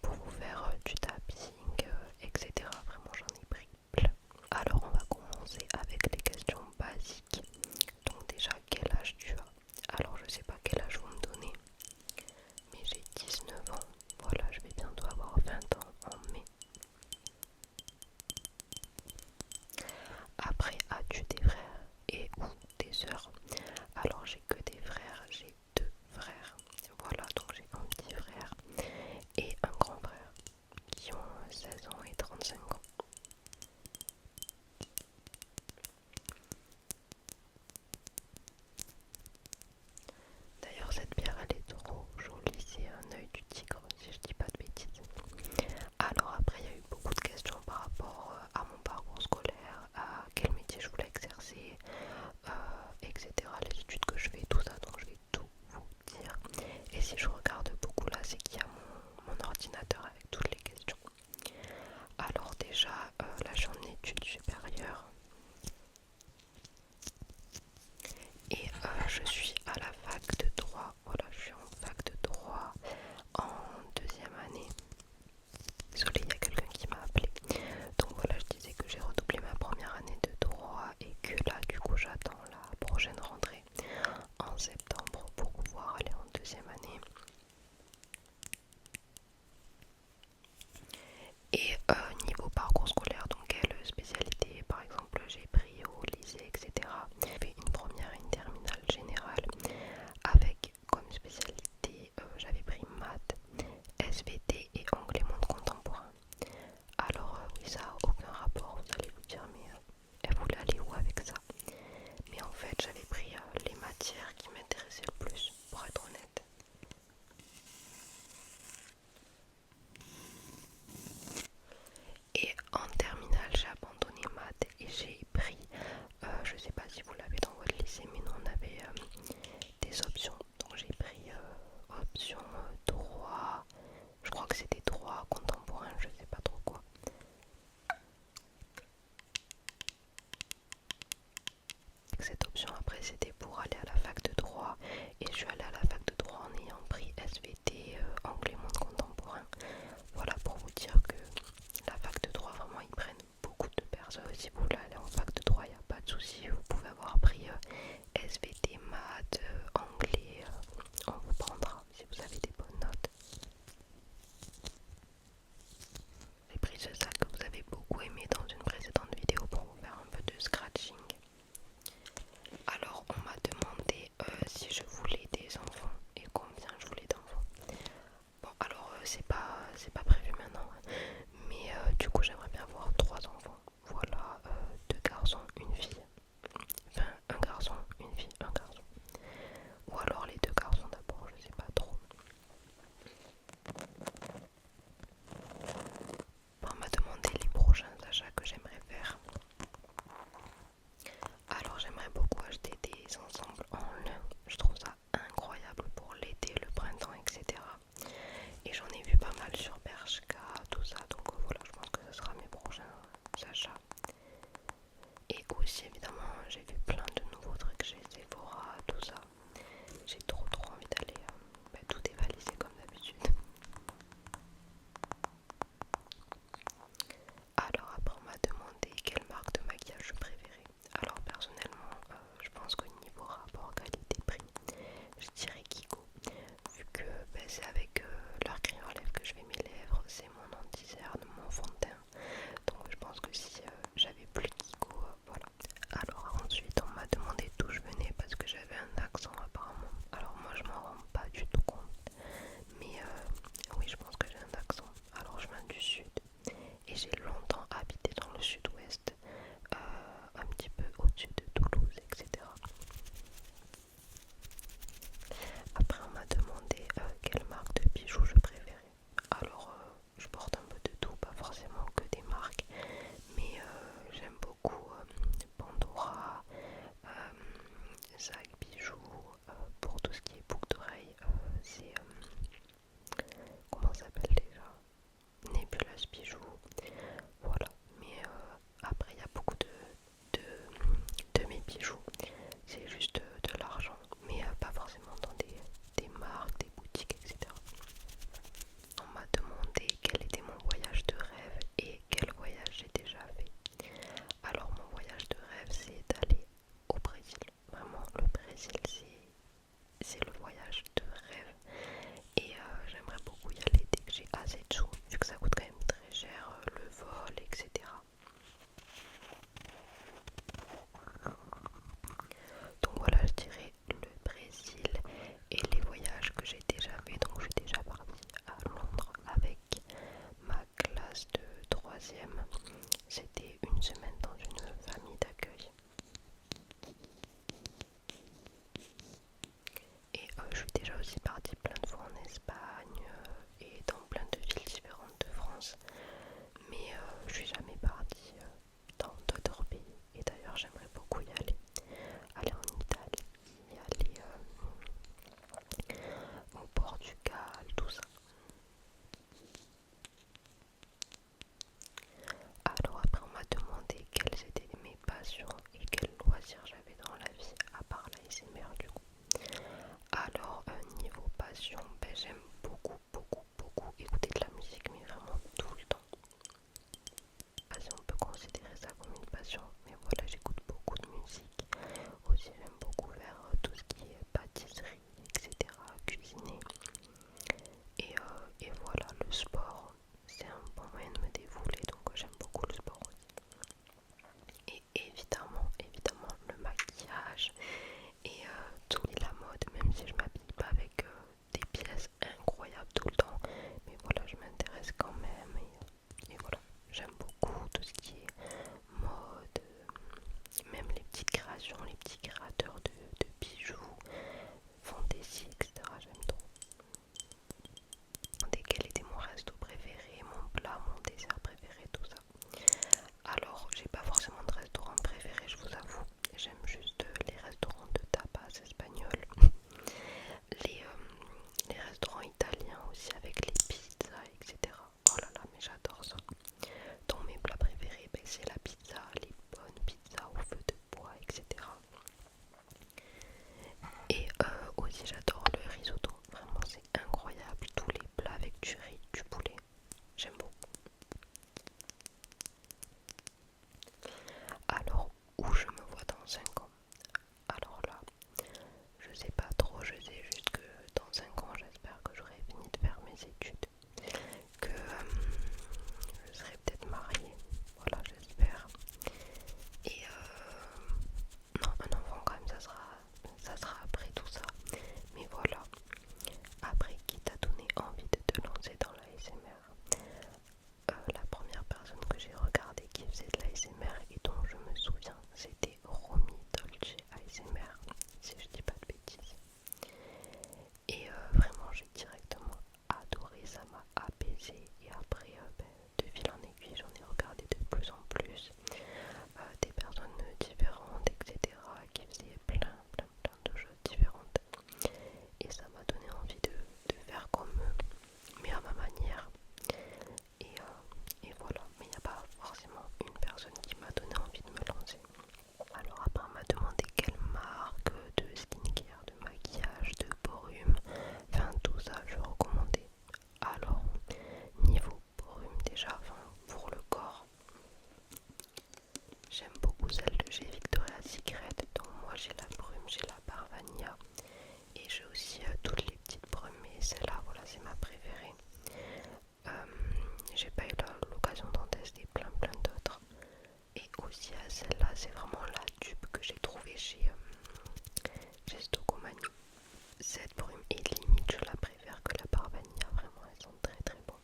pour vous faire du tapping, etc. Vraiment j'en ai pris plein. Alors on va commencer avec les questions basiques. Donc déjà quel âge tu as? Alors je sais pas quel âge vous me donnez, mais j'ai 19 ans. Voilà, je vais bientôt avoir 20 ans en mai. Après, as-tu des frères et ou des sœurs? Alors j'ai que des frères, j'ai deux frères. Voilà, donc j'ai un petit frère et un grand frère qui ont 16 ans et 35 ans. D'ailleurs cette pierre elle est trop jolie, c'est un œil du tigre si je dis pas de bêtises. Alors après il y a eu beaucoup de questions par rapport à mon parcours scolaire, à quel métier je voulais exercer, etc. Les études que je fais, tout ça, donc je vais tout vous dire. Et si je regarde beaucoup là, c'est qu'il y a mon ordinateur avec toutes les questions. Alors déjà, là je suis en études supérieures et je suis à la fac de droit. Voilà, je suis en fac de droit en deuxième année. Désolée, il y a quelqu'un qui m'a appelé. Donc voilà, je disais que j'ai redoublé ma première année de droit et que là du coup j'attends la prochaine rentrée en septembre pour pouvoir aller en deuxième année. Et niveau parcours scolaire, donc quelle spécialité par exemple j'ai pris au lycée, etc. J'ai fait une première et une terminale générale avec comme spécialité, j'avais pris maths, SVT et anglais monde contemporain. Alors oui, ça n'a aucun rapport, vous allez vous dire, mais elle voulait aller où avec ça? Mais en fait j'avais pris les matières qui m'intéressaient le plus, pour être honnête. Et en terminale j'ai abandonné maths et j'ai pris, je sais pas si vous l'avez dans votre lycée, mais nous on avait des options. Donc j'ai pris option droit, je crois que c'était droit contemporain, je sais pas trop quoi. Cette option après c'était pour aller à la fac de droit et je suis allée à la fac de droit en ayant pris SVT, anglais monde contemporain. Voilà pour vous dire que la fac de droit vraiment ils prennent beaucoup de personnes. Si vous voulez aller en fac de droit il n'y a pas de souci, vous pouvez avoir pris SVT, maths, anglais, on vous prendra si vous avez des bonnes notes. J'ai pris ce sac que vous avez beaucoup aimé dans une précédente vidéo pour vous faire un peu de scratching. Alors on m'a demandé si je voulais des enfants et combien je voulais d'enfants. Bon alors c'est pas prévu maintenant, hein, mais du coup j'aimerais bien avoir 3 enfants. Voilà, 2 garçons, une fille. Enfin un garçon, une fille, un garçon. Ou alors les 2 garçons d'abord, je sais pas trop. On m'a demandé les prochains achats que j'aimerais faire. Alors j'aimerais beaucoup acheter des ensembles en lin. Je trouve ça incroyable pour l'été, le printemps, etc. Et j'en ai vu pas mal utilisé. Et après, de fil en aiguille, j'en ai regardé de plus en plus des personnes différentes, etc., qui faisaient plein de choses différentes. Et ça m'a donné envie de faire comme eux, mais à ma manière. Et voilà, mais il n'y a pas forcément une personne qui m'a donné envie de me lancer. Alors après on m'a demandé quelle marque de skincare, de maquillage, de brume, enfin tout ça je recommandais. Alors niveau brume déjà, enfin pour le corps, j'aime beaucoup celle de chez Victoria's Secret. Donc moi j'ai la brume, j'ai la Parvania et j'ai aussi toutes les petites brumes, mais celle-là voilà c'est ma préférée. J'ai pas eu l'occasion d'en tester plein d'autres. Et aussi à celle-là, c'est vraiment la tube que j'ai trouvée chez Stocomanie. Cette brume est limite, je la préfère que la Parvania, vraiment elles sont très bonnes.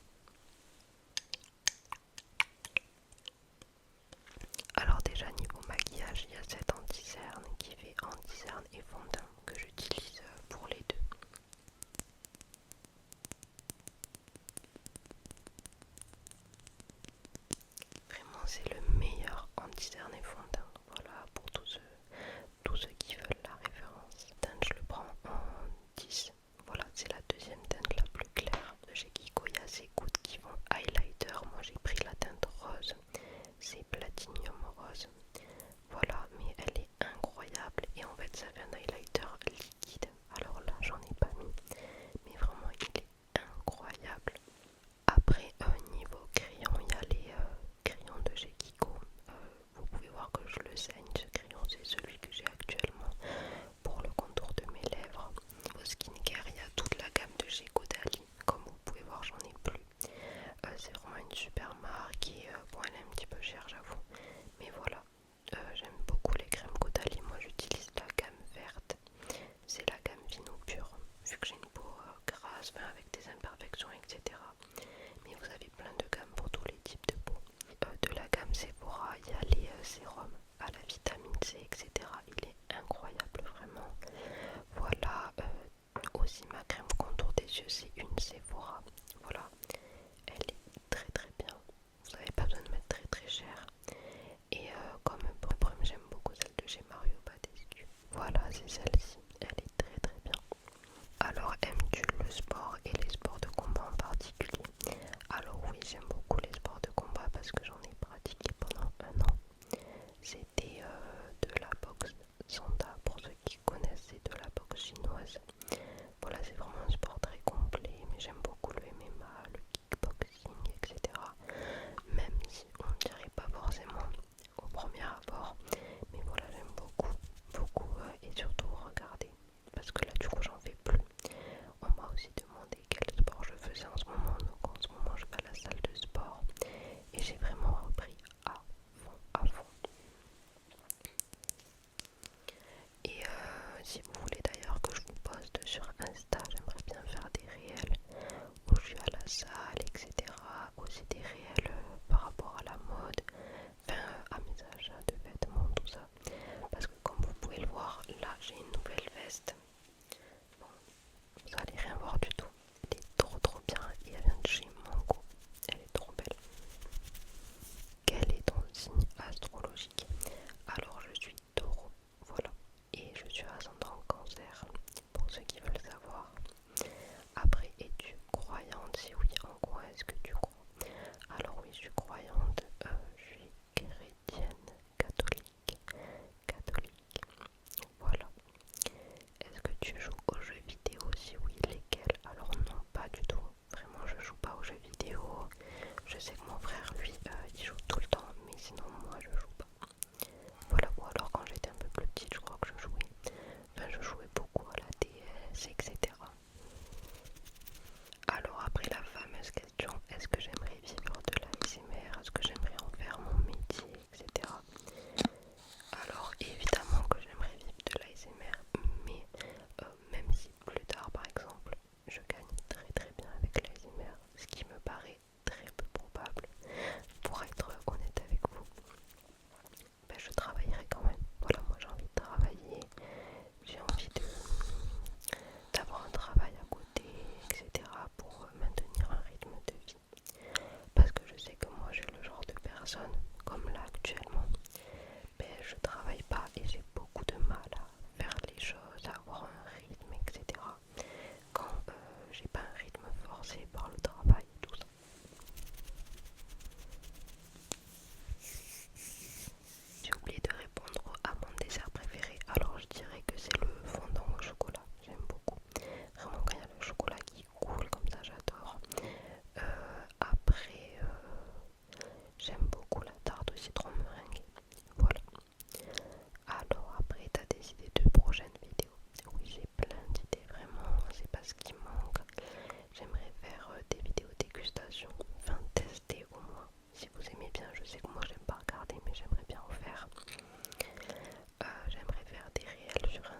Alors déjà niveau maquillage, il y a cette anti-cerne qui fait anti-cerne et fond de teint que j'utilise pour les deux. Vraiment c'est le meilleur anti-cerne et fond de teint. Voilà pour tous ceux qui veulent la référence. Je le prends en 10. Voilà, c'est la deuxième teinte la plus claire. De chez Kiko, il y a ces gouttes qui vont highlighter. Moi j'ai pris la teinte rose. C'est Platinum Rose. Voilà, mais elle est incroyable. Et en fait, ça fait un highlighter liquide. Alors là, j'en ai pas mis. Mais vraiment, il est incroyable. Après, niveau crayon, il y a les crayons de chez Kiko. Vous pouvez voir que je le saigne. Ce crayon, c'est celui que j'ai actuellement pour le contour de mes lèvres. Au skincare, il y a toute la gamme de chez Caudalie. Comme vous pouvez voir, j'en ai plus. C'est vraiment une super marque et bon, elle est un petit peu chère, j'avoue. Mais voilà, j'aime beaucoup les crèmes Caudalie. Moi, j'utilise la gamme verte. C'est la gamme Vino Pure. Vu que j'ai une peau grasse, avec des imperfections, etc. Mais vous avez plein de gammes pour tous les types de peau. De la gamme Sephora, il y a les sérums à la vitamine C, etc. Il est incroyable, vraiment. Voilà, aussi ma crème contour des yeux, c'est une Sephora. Voilà, elle est très bien. Vous n'avez pas besoin de mettre très cher. Et comme brume, j'aime beaucoup celle de chez Mario Badescu. Voilà, c'est celle-ci. Elle est très bien. Alors, aimes-tu le sport et les sports de combat en particulier? Alors oui, j'aime beaucoup les sports de combat parce que j'en ai pratiqué pendant un an. C'était de la boxe Sanda, pour ceux qui connaissent, c'est de la boxe chinoise. Voilà, c'est vraiment un sport très complet.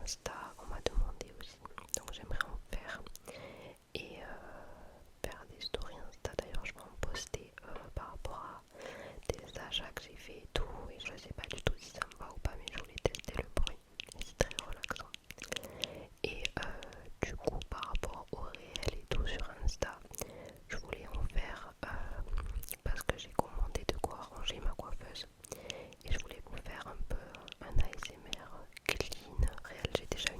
Insta, on m'a demandé aussi, donc j'aimerais en faire et faire des stories Insta. D'ailleurs je vais en poster par rapport à des achats que j'ai fait et tout, et je sais pas du tout si ça me va ou pas, mais je voulais tester le bruit et c'est très relaxant. Et du coup par rapport au réel et tout sur Insta, je voulais en faire parce que j'ai commandé de quoi ranger ma coiffeuse et je voulais vous faire un peu un ASMR clean réel. J'ai déjà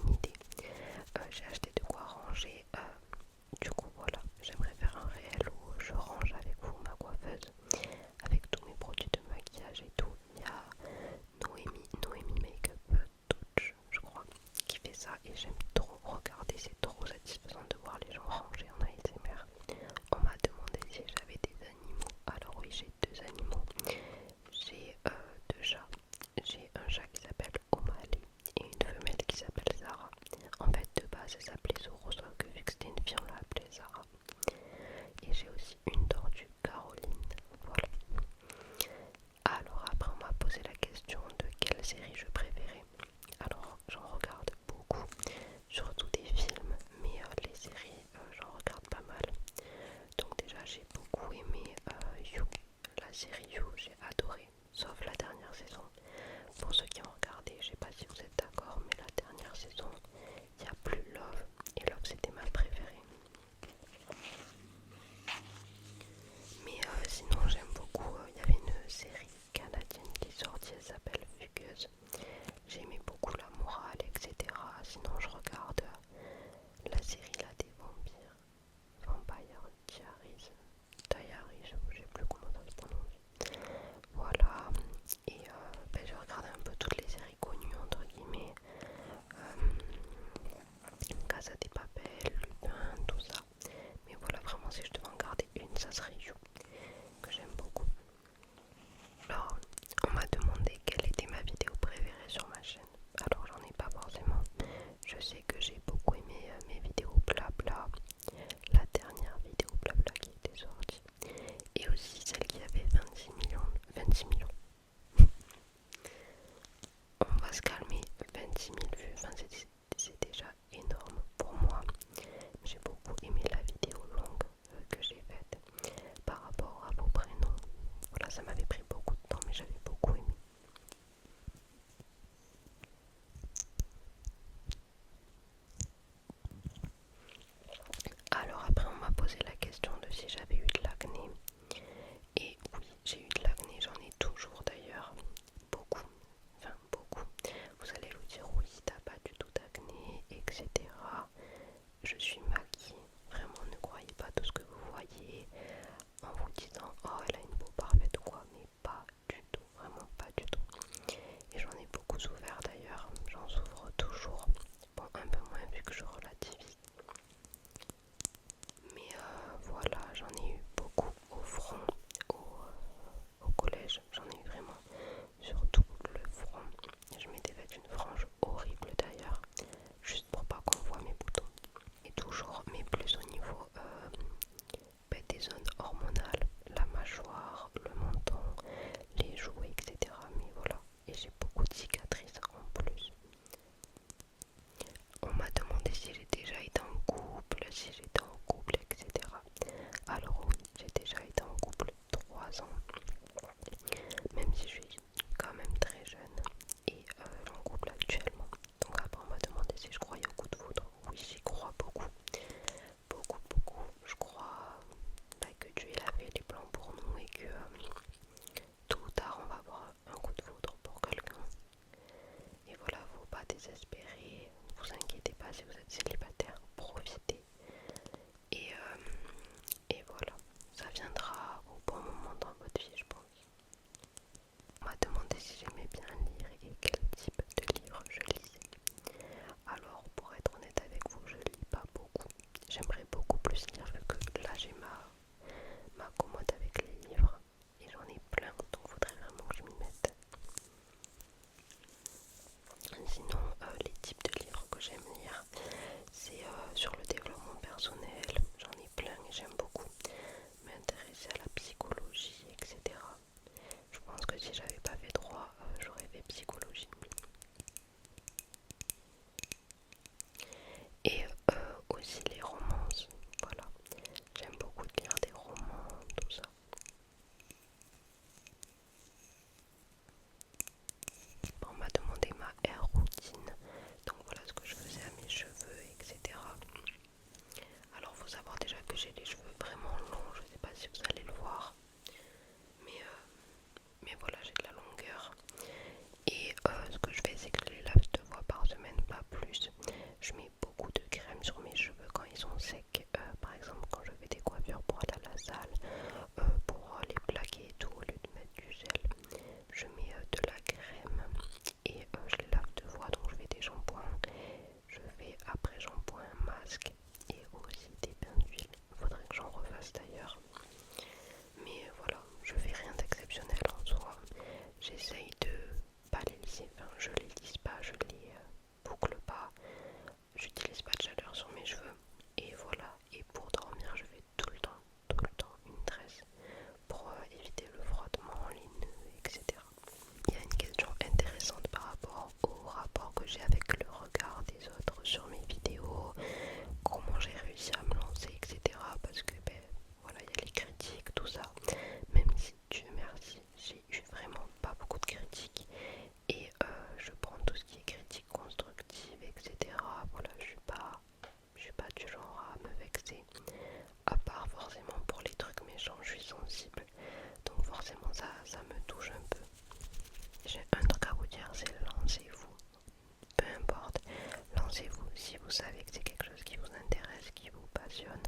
lancez-vous. Si vous savez que c'est quelque chose qui vous intéresse, qui vous passionne,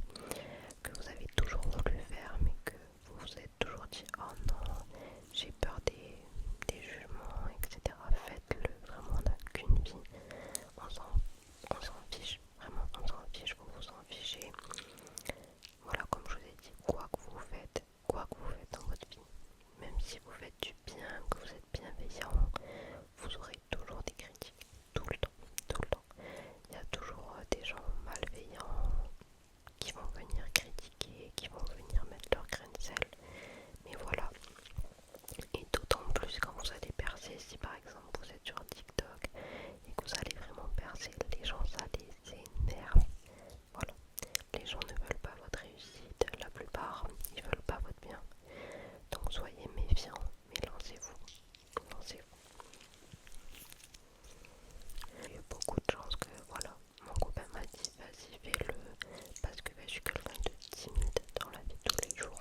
que vous avez toujours voulu faire, mais que vous vous êtes toujours dit oh non, j'ai peur des jugements, etc. Faites-le, vraiment on n'a qu'une vie, on s'en fiche, vraiment on s'en fiche, vous vous en fichez. Voilà, comme je vous ai dit, quoi que vous faites dans votre vie, même si vous faites du bien, que vous êtes bienveillant, vous aurez toujours des critiques, tout le temps, tout le temps. Il y a toujours des gens malveillants qui vont venir critiquer, qui vont venir mettre leur grain de sel. Mais voilà, et d'autant plus quand vous allez percer, si par exemple vous êtes sur TikTok et que vous allez vraiment percer, les gens ça les énerve. Voilà, les gens ne veulent pas votre réussite, la plupart ils veulent pas votre bien. Donc soyez méfiants, mais lancez-vous, lancez-vous. Il y a beaucoup de chances que voilà, mon copain m'a dit vas-y fais-le parce que je suis quelqu'un de timide dans la vie de tous les jours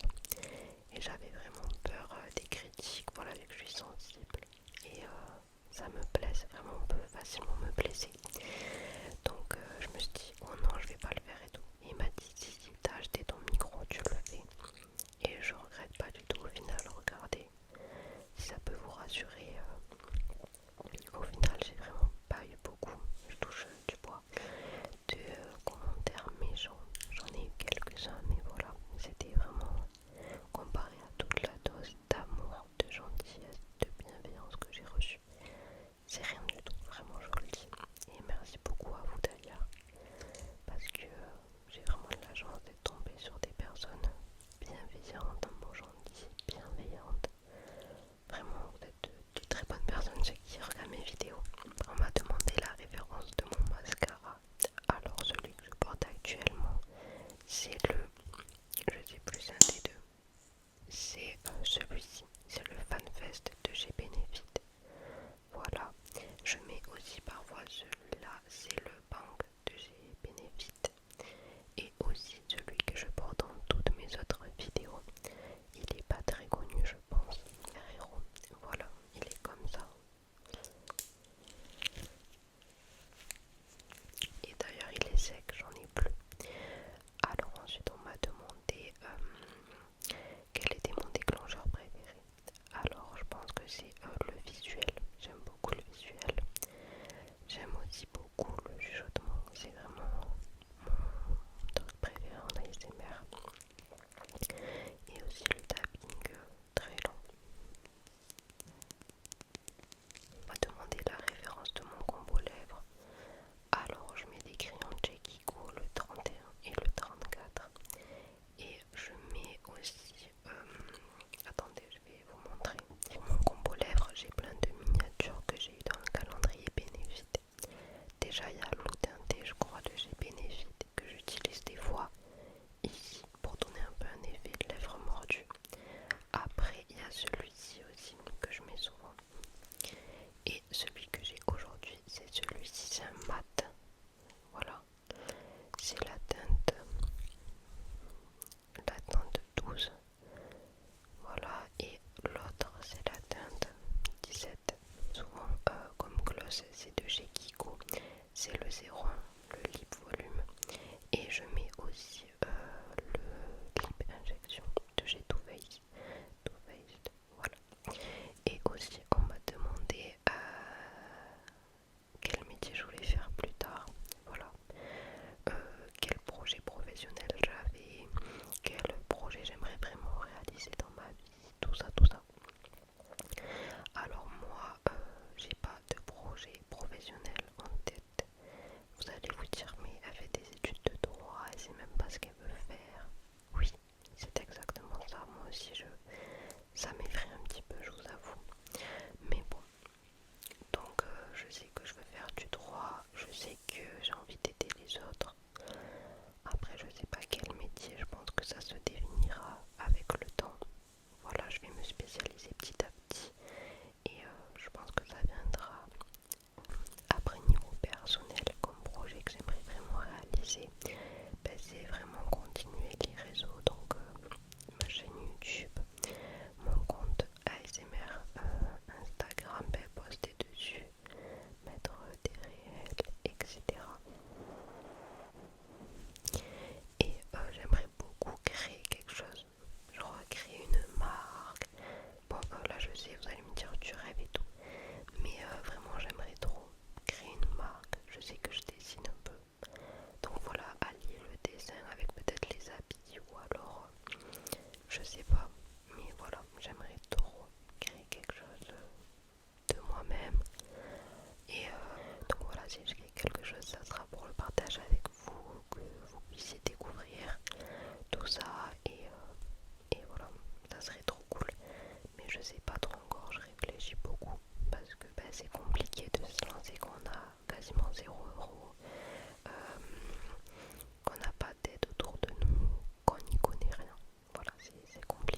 et j'avais vraiment peur des critiques, voilà, vu que je suis sensible et ça me blesse, vraiment on peut facilement me blesser. Donc je me suis dit oh non je vais pas le faire et tout. Et il m'a dit si t'as acheté ton micro tu le fais et je regrette pas du tout au final, regardez si ça peut vous rassurer. Au final j'ai vraiment pas eu beaucoup, je touche du bois, de commentaires méchants. J'en ai eu quelques-uns mais voilà, c'était vraiment comparé à toute la dose d'amour, de gentillesse, de bienveillance que j'ai reçue. C'est rien du tout, vraiment je vous le dis. Et merci beaucoup à vous d'ailleurs, parce que j'ai vraiment eu la chance d'être tombée sur des personnes bienveillantes, un mot gentil, bienveillantes. Vraiment, vous êtes de très bonnes personnes, ceux qui regardent mes vidéos. On m'a demandé la référence de mon mascara. Alors celui que je porte actuellement, c'est le, je sais plus, un des deux. C'est celui-ci, c'est le FanFest de chez Benefit. Voilà, je mets aussi parfois celui-là, c'est le Bang de chez Benefit. Et aussi celui que je porte dans toutes mes autres vidéos. Il n'est pas très connu je pense. Ferrero, voilà, il est comme ça. Et d'ailleurs il est sec, j'en ai plus. Alors ensuite on m'a demandé quel était mon déclencheur préféré. Alors je pense que c'est le visuel, j'aime beaucoup le visuel. J'aime aussi beaucoup le chuchotement, c'est vraiment mon truc préféré en ASMR. Et aussi le tapping très lent. On m'a demandé la référence de mon combo lèvres. Alors je mets des crayons Jekiko, le 31 et le 34. Et je mets aussi, attendez je vais vous montrer. Pour mon combo lèvres j'ai plein de miniatures que j'ai eu dans le calendrier Benefit. Déjà il y a l'eau teintée je crois de chez Benefit que j'utilise des fois ici je sais pas, mais voilà, j'aimerais trop créer quelque chose de moi-même. Et donc voilà, si je crée quelque chose, ça sera pour le partage avec vous, que vous puissiez découvrir tout ça. Et voilà, ça serait trop cool. Mais je sais pas trop encore, je réfléchis beaucoup. Parce que c'est compliqué de se lancer quand on a quasiment 0 €, qu'on n'a pas d'aide autour de nous, qu'on n'y connaît rien. Voilà, c'est compliqué.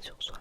sur soi.